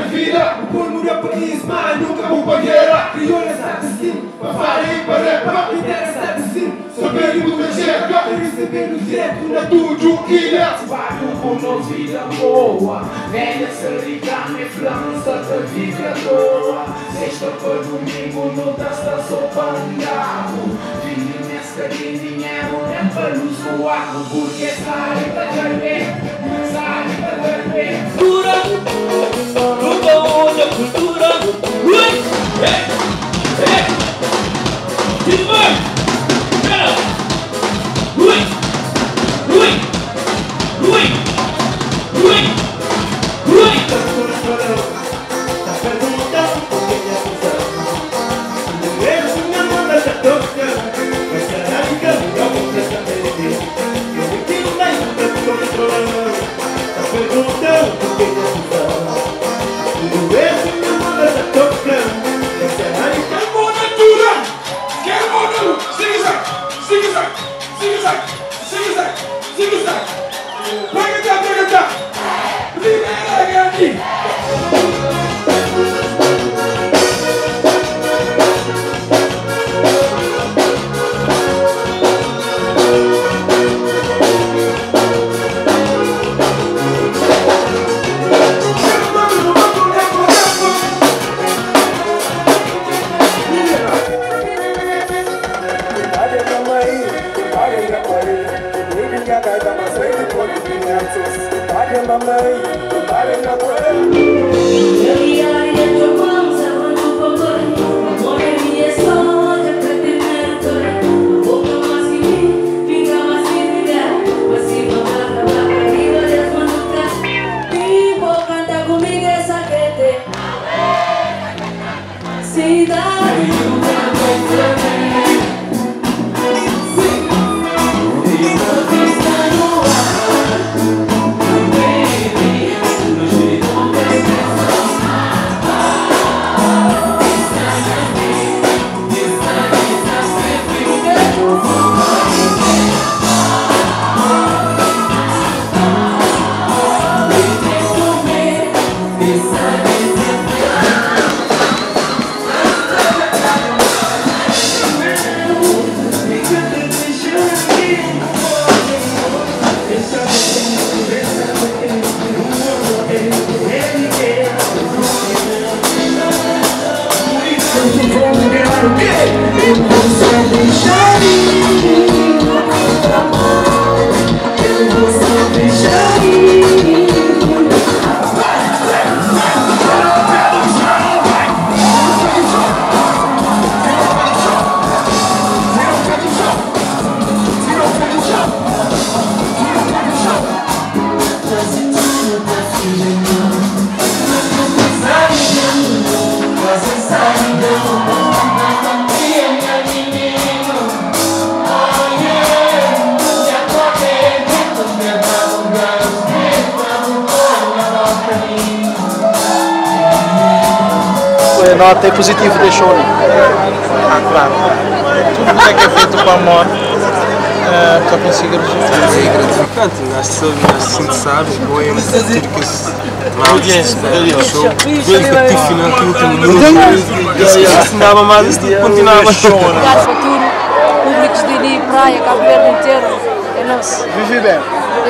Vida, o povo muda para Ismael, nunca vou para guerra. Crioulas assim, para falar para rap, interessa assim. Saber o que chega, receber o direto na tua ilha. Trabalho com nós, vida boa. Velha sericana e França, da vida à toa. Sexta para domingo, não está só para andar. Filho, nessa dinheiro, é para nos voar. Porque sai para carregar, sai para carregar. Cultura, ui, A nota é positiva da show, claro. Tudo que é feito com amor, só consigo resultados. É gratificante, acho que sabe, foi um circus. Audiência, show, bem gratificante no último minuto. Se dava mais, isto continuava a show. Futuro, públicos de ali, praia, Cabo Verde inteiro, é nosso. Vivi bem.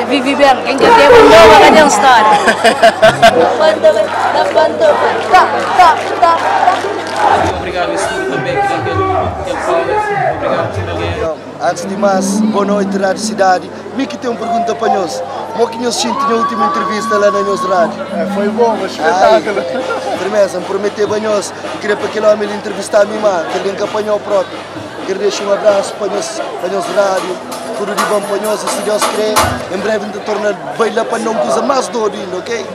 Vivi bem, quem quer ter um novo vai ganhar um star. Obrigado, isso tudo também, que ele fala. Obrigado, Antes de mais, boa noite, Rádio Cidade. Miki tem uma pergunta para nós. Como que nós sentimos na última entrevista lá na nossa rádio? Foi bom, mas espetáculo. Firmeza, me prometeu para nós. Queria para aquele homem entrevistar a minha irmã, que ele apanhou próprio. Quero deixar um abraço para nós rádio. Tudo de bom para nós, se Deus querer. Em breve, ainda torna bem lá para não usar mais dor, ok?